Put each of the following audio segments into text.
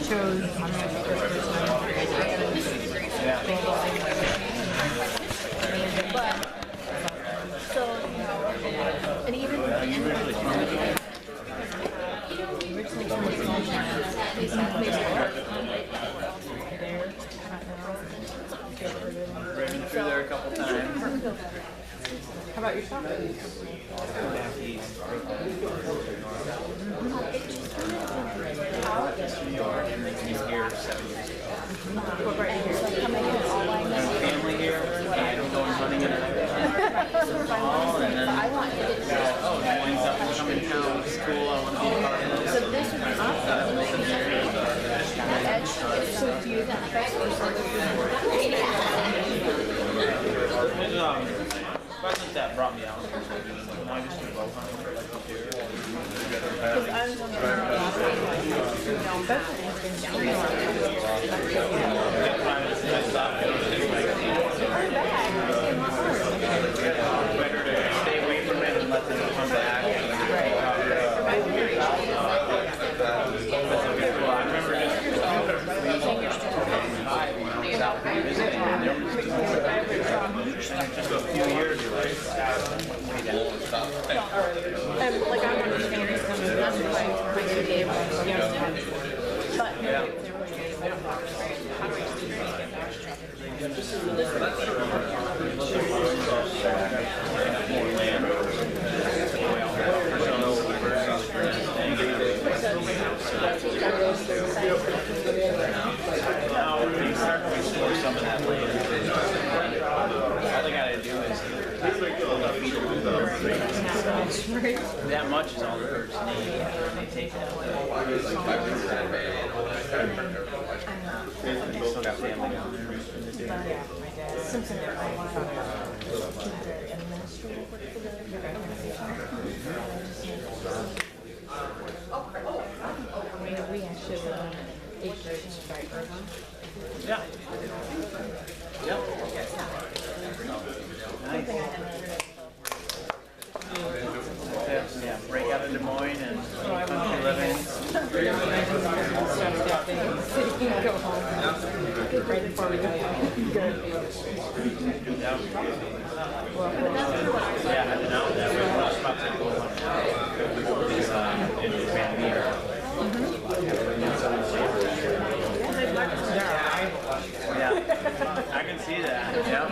chose, I'm going to take this person. But, so, and even with the end of originally from a small town, they said Driven through there a couple times. How about yourself? Back east. New York, and they came here 7 years ago. What brought you here? Family here, and going hunting and everything. All, and then, oh, it winds up coming town, school, I want to be part of this. So this would be awesome. So do you that first Wasn't that brought me out. I just do bow hunting for like a year. because I was on the Better to stay away from it and let them come back. I remember just out visiting, and there was just a few years ago. Like I understand it's coming, that's why my game was but More land. Now we start to explore some of that land. All they gotta do is that much is all the birds need. They take that away. They still got family down there. Simpson did I want to administrative work for the organization. We actually live on 8th Street, Irvine. Yeah. Yep. Nice. Yeah, break out of Des Moines and country living. Go home. Right before we go. Good. Yeah. Yeah, I didn't know that. We were about to go on in Van Meer. Yeah, I can see that. Yeah.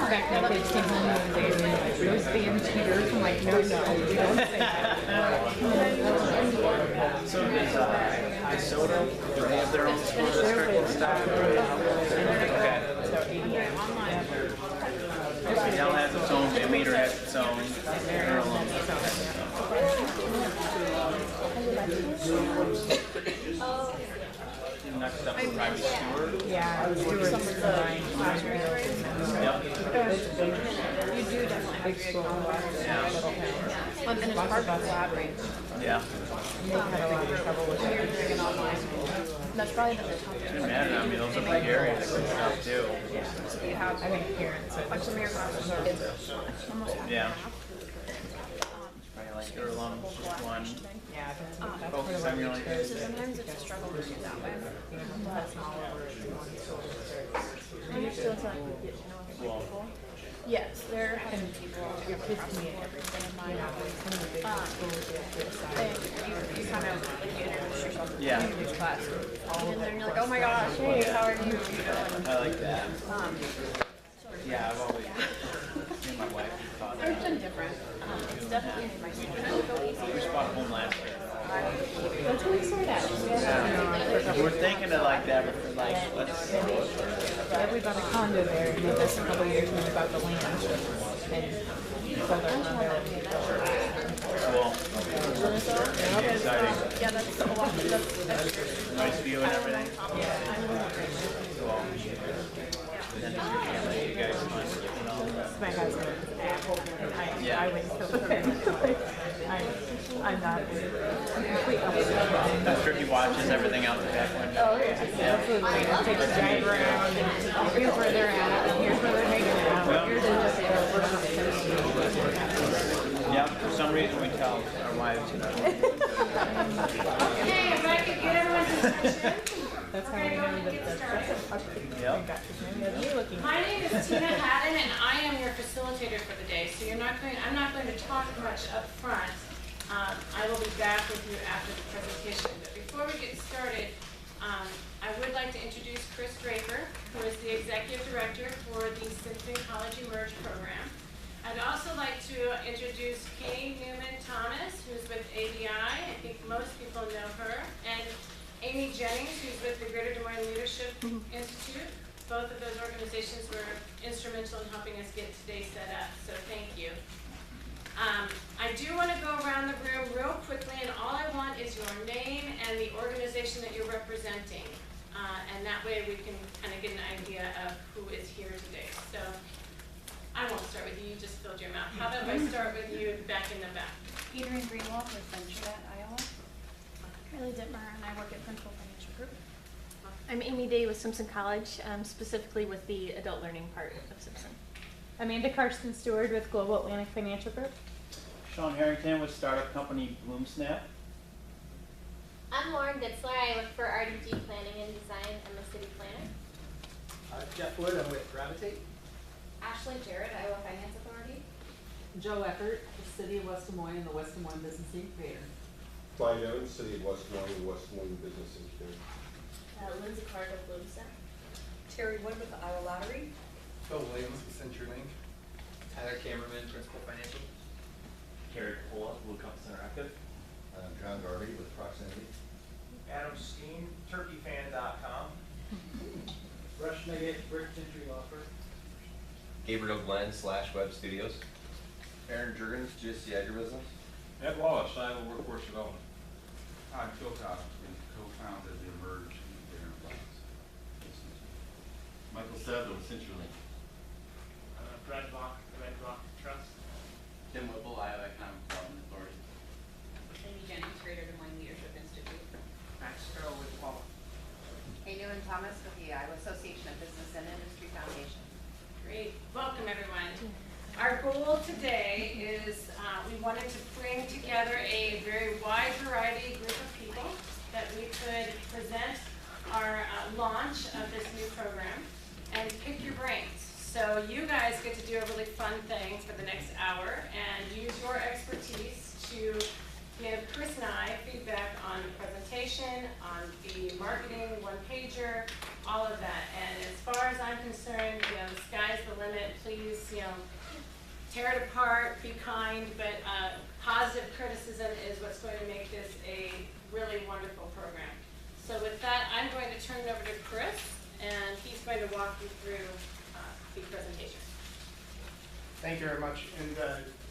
Back when kids came home and they were like, those damn cheaters. I'm like, no, we don't say that. So does DeSoto, do they have their own school district and stuff? Okay. Dell has its own, Meter has its own. They're alone. Next up is private steward. Yeah, stewards are fine. Yep. You do definitely have to go home. Yeah. And it's hard to collaborate. Yeah. They had a lot of trouble with You're it. doing it online. That's probably the toughest. Didn't matter. I mean, those are big areas and stuff too. You have, I think parents are like some of your classes are almost half. Yeah. Probably like you're alone, just one. yeah, Focus on your So like. sometimes it's a struggle to do that way. that's all over one school district. And you're still trying to get to know other people. Yes, there have been people who have everything in mind. Some of the big schools get And you kind of like you introduce yourself to Yeah. each class. And then you're like, oh my gosh, hey, how are you? I like that. Yeah, I've always. Me and my wife thought It's that. been different. It's definitely made my school go easy. We just bought a home last year. That's what we started at. We're thinking of like that, but we're like, let's. Yeah, we bought a condo there and did this a couple of years when we bought the land. And sold our condo. Cool. Exciting. Yeah, that's a lot. That's Nice view and everything. Cool. And then just your family, you guys fun. My husband's asshole. Yeah. I wouldn't kill him. I'm not complete opposite. That's tricky watches everything out the back window. Oh, yeah. Absolutely. It takes a giant around and here's where they're at and here's where they're hanging out. Here's just their Yeah, for some reason we tell our wives, you know. attention. That's how We're we gonna go know ahead and get that started. that's you looking. My name is Tina Haddon, and I am your facilitator for the day. So I'm not going to talk much up front. I will be back with you after the presentation. But before we get started, I would like to introduce Chris Draper, who is the Executive Director for the Simpson College Emerge program. I'd also like to introduce Kay Newman-Thomas, who's with ABI. I think most people know her. And Amy Jennings, who's with the Greater Des Moines Leadership Institute. Both of those organizations were instrumental in helping us get today set up, so thank you. I do want to go around the room real quickly, and all I want is your name and the organization that you're representing. And that way we can kind of get an idea of who is here today. So I won't start with you, you just filled your mouth. How about if I start with you back in the back? Adrian Greenwald with Venturet, Iowa. Kylie Dittmer, and I work at Principal Financial Group. I'm Amy Day with Simpson College, specifically with the adult learning part of Simpson. Amanda Karsten Stewart with Global Atlantic Financial Group. Sean Harrington with startup company BloomSnap. I'm Lauren Ditzler. I work for RDG Planning and Design and the City Planner. Jeff Wood, I'm with Gravitate. Ashley Jarrett, Iowa Finance Authority. Joe Eckert, the City of West Des Moines and the West Des Moines Business Incubator. Clyde Evans, City of West Des Moines and West Des Moines Business Incubator. Lindsay Clark of Bloomsdale. Terry Wood with the Iowa Lottery. Phil Williams with CenturyLink. Tyler Cameraman, Principal Financial. Carrie Coppola, Blue Compass Interactive. John Garvey with Proximity. Adam Steen, turkeyfan.com. Rush Nugget, Brick Gentry Law Firm. Gabriel Glenn / Web Studios. Aaron Jurgens, GSC Agribusiness. Ed Wallace, Iowa Workforce Development. I'm Phil Cobb, co-founded the Emerge Enterprise. Michael Sadler with CenturyLink. Brad Bach, Red Rock Trust. Tim Whipple, Iowa Economic Development Authority. Amy Jennings, Greater Des Moines Leadership Institute. Max Carroll with Paula. Kay Newman Thomas with the Iowa Association of Business and Industry Foundation. Great, welcome everyone. Our goal today is we wanted to bring together a very wide variety group of people that we could present our launch of this new program and pick your brains. So you guys get to do a really fun thing for the next hour and use your expertise to give Chris and I feedback on the presentation, on the marketing one-pager, all of that. And as far as I'm concerned, the sky's the limit. Please, tear it apart, be kind, but positive criticism is what's going to make this a really wonderful program. So with that, I'm going to turn it over to Chris, and he's going to walk you through the presentation. Thank you very much. And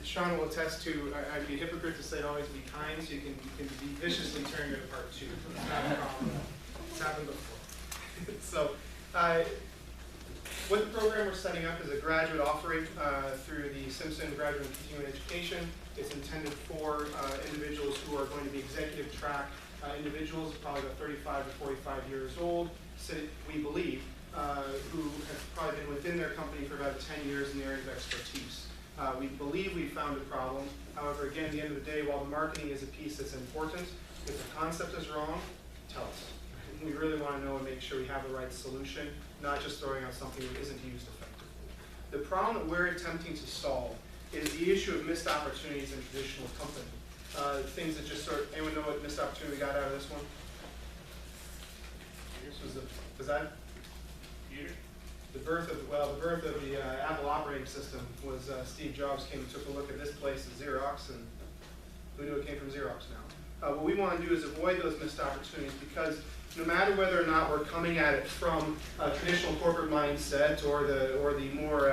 Sean will attest to, I'd be a hypocrite to say always be kind, so you can be viciously tearing it apart too. It's not a problem. It's happened before. So, what the program we're setting up is a graduate offering through the Simpson Graduate and Continuing Education. It's intended for individuals who are going to be executive track individuals, probably about 35 to 45 years old, we believe, who have probably been within their company for about 10 years in the area of expertise. We believe we found a problem. However, again, at the end of the day, while the marketing is a piece that's important, if the concept is wrong, tell us. We really want to know and make sure we have the right solution, not just throwing out something that isn't used effectively. The problem that we're attempting to solve is the issue of missed opportunities in traditional company. Things that just anyone know what missed opportunity we got out of this one? Was that? The birth of the Apple operating system was Steve Jobs came and took a look at this place at Xerox, and who knew it came from Xerox now? What we want to do is avoid those missed opportunities, because no matter whether or not we're coming at it from a traditional corporate mindset or the more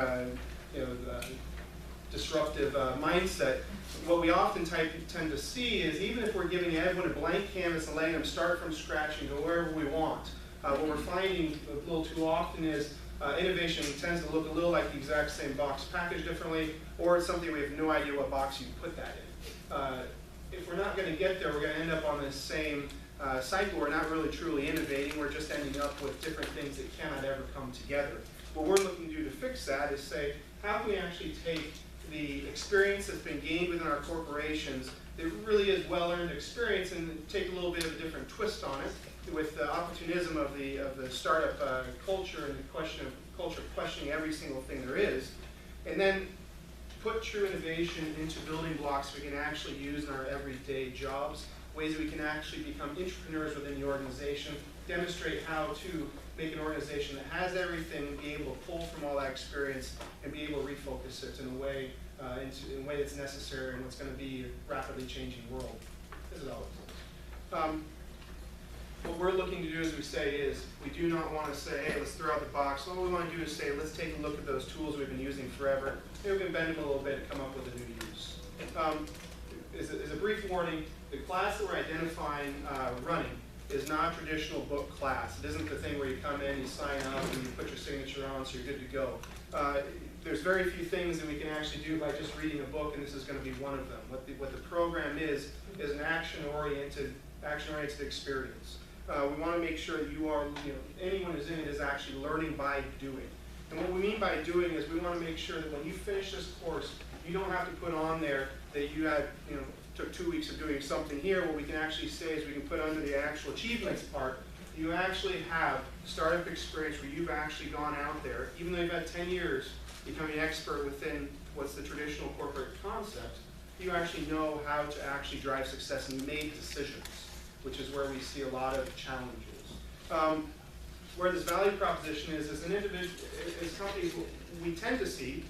disruptive mindset, what we often tend to see is even if we're giving everyone a blank canvas and letting them start from scratch and go wherever we want, what we're finding a little too often is innovation tends to look a little like the exact same box packaged differently, or it's something we have no idea what box you put that in. If we're not going to get there, we're going to end up on this same cycle. We're not really truly innovating. We're just ending up with different things that cannot ever come together. What we're looking to do to fix that is say, how can we actually take the experience that's been gained within our corporations it really is well-earned experience, and take a little bit of a different twist on it with the opportunism of the startup culture and the culture of questioning every single thing there is, and then put true innovation into building blocks we can actually use in our everyday jobs, ways that we can actually become entrepreneurs within the organization, demonstrate how to make an organization that has everything, be able to pull from all that experience and be able to refocus it in a way that's necessary in what's going to be a rapidly changing world. This is all. What we're looking to do, as we say, is we do not want to say, hey, let's throw out the box. All we want to do is say, let's take a look at those tools we've been using forever. Maybe we can bend them a little bit and come up with a new use. As a brief warning, the class that we're identifying running is not a traditional book class. It isn't the thing where you come in, you sign up, and you put your signature on so you're good to go. There's very few things that we can actually do by just reading a book, and this is going to be one of them. What the program is an action-oriented experience. We want to make sure that you are, anyone who's in it is actually learning by doing. And what we mean by doing is we want to make sure that when you finish this course, you don't have to put on there that you had, took 2 weeks of doing something here. What we can actually say is we can put under the actual achievements part, you actually have startup experience where you've actually gone out there, even though you've had 10 years becoming an expert within what's the traditional corporate concept, you actually know how to actually drive success, and you made decisions, which is where we see a lot of challenges. Where this value proposition is, as an individual, as companies, we tend to see,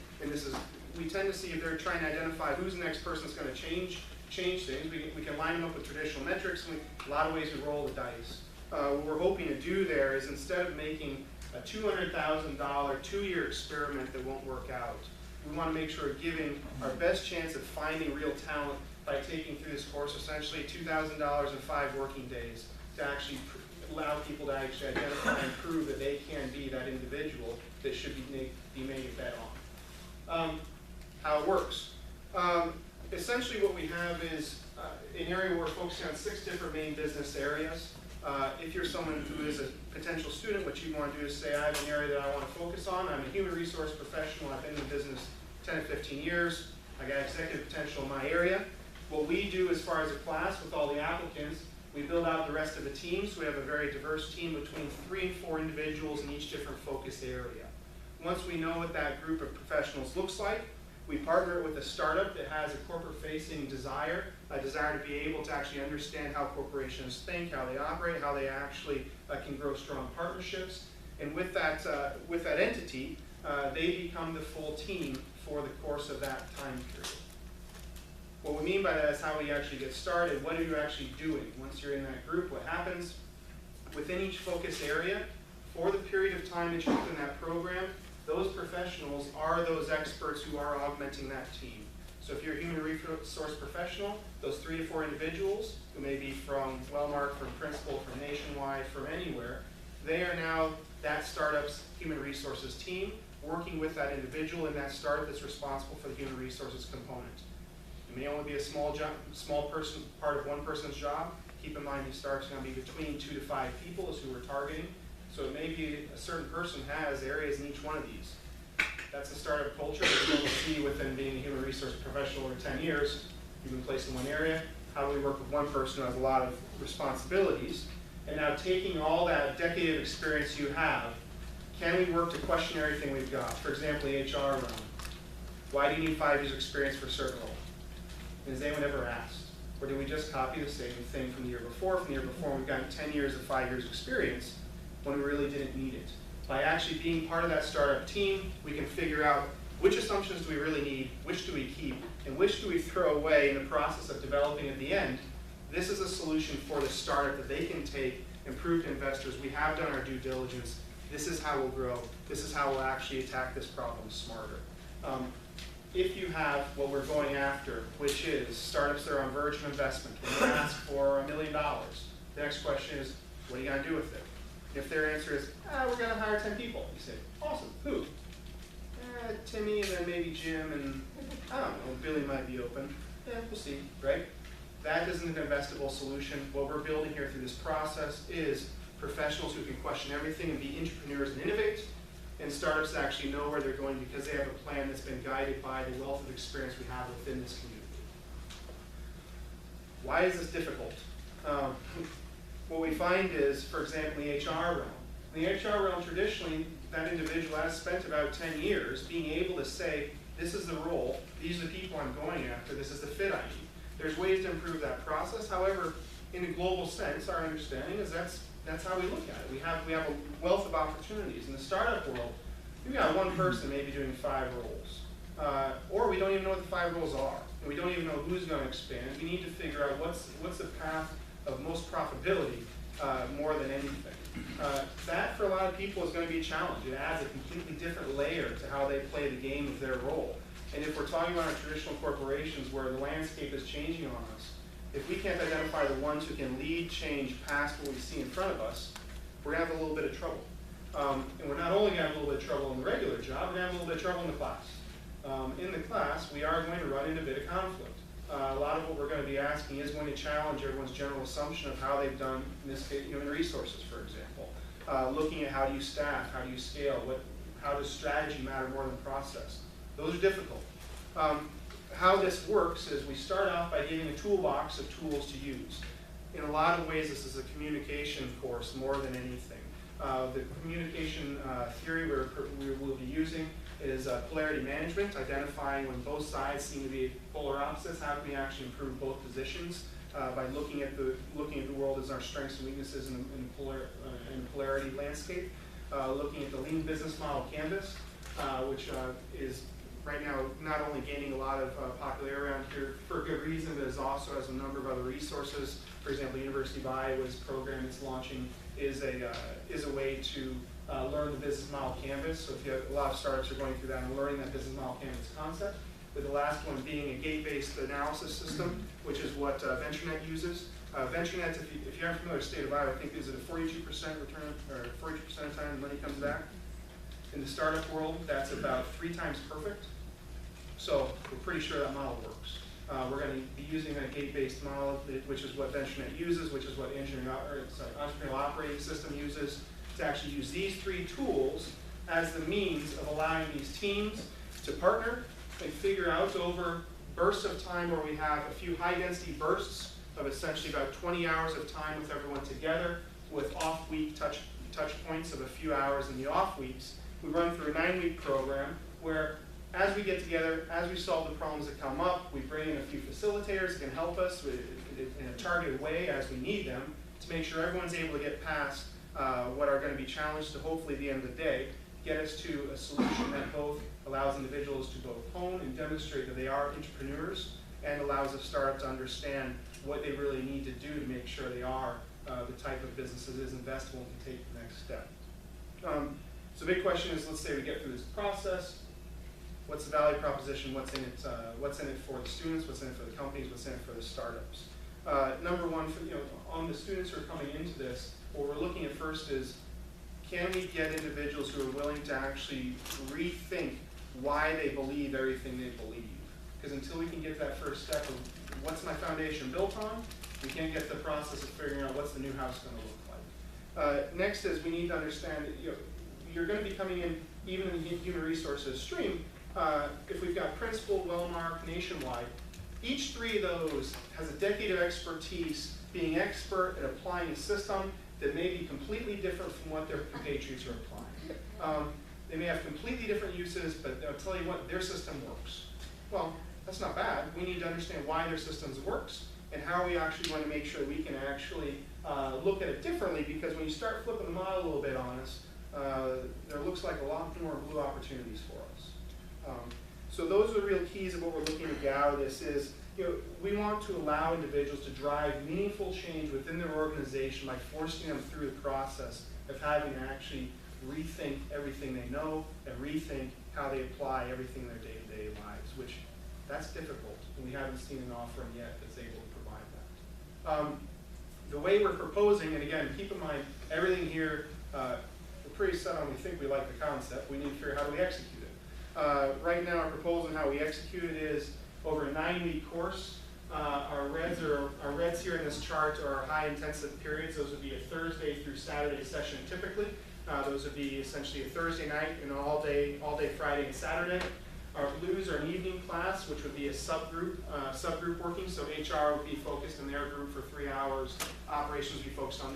we tend to see if they're trying to identify who's the next person that's going to change things. We can line them up with traditional metrics, and a lot of ways we roll the dice. What we're hoping to do there is, instead of making a $200,000 2-year experiment that won't work out, we want to make sure we're giving our best chance of finding real talent by taking through this course essentially $2,000 in 5 working days to actually allow people to actually identify and prove that they can be that individual that should be made a bet on. How it works. Essentially what we have is an area where we're focusing on 6 different main business areas. If you're someone who is a potential student, what you want to do is say, I have an area that I want to focus on. I'm a human resource professional. I've been in the business 10 to 15 years. I got executive potential in my area. What we do as far as a class with all the applicants, we build out the rest of the team. So we have a very diverse team between 3 and 4 individuals in each different focus area. Once we know what that group of professionals looks like, we partner with a startup that has a corporate-facing desire, a desire to be able to actually understand how corporations think, how they operate, how they actually can grow strong partnerships. And with that entity, they become the full team for the course of that time period. What we mean by that is how we actually get started. What are you actually doing? Once you're in that group, what happens? Within each focus area, for the period of time that you're in that program, those professionals are those experts who are augmenting that team. So if you're a human resource professional, those 3 to 4 individuals, who may be from Wellmark, from Principal, from Nationwide, from anywhere, they are now that startup's human resources team, working with that individual in that startup that's responsible for the human resources component. It may only be a small part of one person's job. Keep in mind these startups are going to be between 2 to 5 people is who we're targeting. So it may be a certain person has areas in each one of these. That's the startup culture that you'll see within being a human resource professional over 10 years. You've been placed in one area. How do we work with one person who has a lot of responsibilities? And now taking all that decade of experience you have, can we work to question everything we've got? For example, the HR realm. Why do you need 5 years experience for a certain role? Has anyone ever asked? Or do we just copy the same thing from the year before? From the year before, we've gotten 10 years of 5 years experience when we really didn't need it. By actually being part of that startup team, we can figure out which assumptions do we really need, which do we keep, and which do we throw away in the process of developing at the end. This is a solution for the startup that they can take and prove to investors, we have done our due diligence, this is how we'll grow, this is how we'll actually attack this problem smarter. If you have what we're going after, which is startups that are on verge of investment, when they ask for $1 million, the next question is, what are you going to do with it? If their answer is, we're going to hire 10 people, you say, awesome, who? Timmy, and then maybe Jim, and I don't know, Billy might be open. Yeah, we'll see, right? That isn't an investable solution. What we're building here through this process is professionals who can question everything and be entrepreneurs and innovate, and startups that actually know where they're going because they have a plan that's been guided by the wealth of experience we have within this community. Why is this difficult? What we find is, for example, in the HR realm. In the HR realm, traditionally, that individual has spent about 10 years being able to say, this is the role, these are the people I'm going after, this is the fit I need. There's ways to improve that process. However, in a global sense, our understanding is that's how we look at it. We have a wealth of opportunities. In the startup world, you've got one person maybe doing 5 roles. Or we don't even know what the 5 roles are. And we don't even know who's going to expand. We need to figure out what's the path of most profitability more than anything. That, for a lot of people, is going to be a challenge. It adds a completely different layer to how they play the game of their role. And if we're talking about our traditional corporations where the landscape is changing on us, if we can't identify the ones who can lead change past what we see in front of us, we're going to have a little bit of trouble. And we're not only going to have a little bit of trouble in the regular job, we're going to have a little bit of trouble in the class. In the class, we are going to run into a bit of conflict. A lot of what we're going to be asking is going to challenge everyone's general assumption of how they've done, in this case, human resources, for example. Looking at how do you staff, how do you scale, how does strategy matter more than process. Those are difficult. How this works is we start off by giving a toolbox of tools to use. In a lot of ways, this is a communication course more than anything. The communication theory we will be using is polarity management, identifying when both sides seem to be polar opposites. How can we actually improve both positions by looking at the world as our strengths and weaknesses in the polarity landscape. Looking at the lean business model canvas, which is right now not only gaining a lot of popularity around here for good reason, but it also has a number of other resources. For example, University of Iowa's program it's launching is a way to learn the business model canvas. So if you have a lot of startups are going through that and learning that business model canvas concept, with the last one being a gate-based analysis system, which is what VentureNet uses. VentureNet, if you aren't familiar with the state of Iowa, I think is it a 42% return, or 42% of the time the money comes back. In the startup world, that's about 3 times perfect. So we're pretty sure that model works. We're going to be using a gate-based model, which is what VentureNet uses, which is what Entrepreneurial Operating System uses, to actually use these 3 tools as the means of allowing these teams to partner and figure out over bursts of time where we have a few high-density bursts of essentially about 20 hours of time with everyone together, with off-week touch points of a few hours in the off weeks. We run through a 9-week program where as we get together, as we solve the problems that come up, we bring in a few facilitators that can help us in a targeted way as we need them to make sure everyone's able to get past what are going to be challenges to hopefully at the end of the day get us to a solution that both allows individuals to both hone and demonstrate that they are entrepreneurs and allows a startup to understand what they really need to do to make sure they are the type of business that is investable and can take the next step. So the big question is, let's say we get through this process. What's the value proposition? What's in it for the students? What's in it for the companies? What's in it for the startups? Number one, on the students who are coming into this, what we're looking at first is, can we get individuals who are willing to actually rethink why they believe everything they believe? Because until we can get that first step of what's my foundation built on, we can't get the process of figuring out what's the new house going to look like. Next is we need to understand that you're going to be coming in, even in the human resources stream, if we've got Principal, Wellmark, Nationwide, each 3 of those has a decade of expertise being expert at applying a system that may be completely different from what their compatriots are applying. They may have completely different uses, but I'll tell you what, their system works. Well, that's not bad. We need to understand why their systems works and how are we actually going to make sure we can actually look at it differently, because when you start flipping the model a little bit on us, there looks like a lot more blue opportunities for us. So those are the real keys of what we're looking to get out of this is, we want to allow individuals to drive meaningful change within their organization by forcing them through the process of having to actually rethink everything they know and rethink how they apply everything in their day-to-day lives, which that's difficult, and we haven't seen an offering yet that's able to provide that. The way we're proposing, and again, keep in mind, everything here, we're pretty set on, we think we like the concept, we need to figure out how do we execute it. Right now, our proposal and how we execute it is over a 9-week course. Our reds here in this chart are our high intensive periods. Those would be a Thursday through Saturday session typically. Those would be essentially a Thursday night and all day Friday and Saturday. Our blues are an evening class, which would be a subgroup working. So HR would be focused in their group for 3 hours. Operations would be focused on their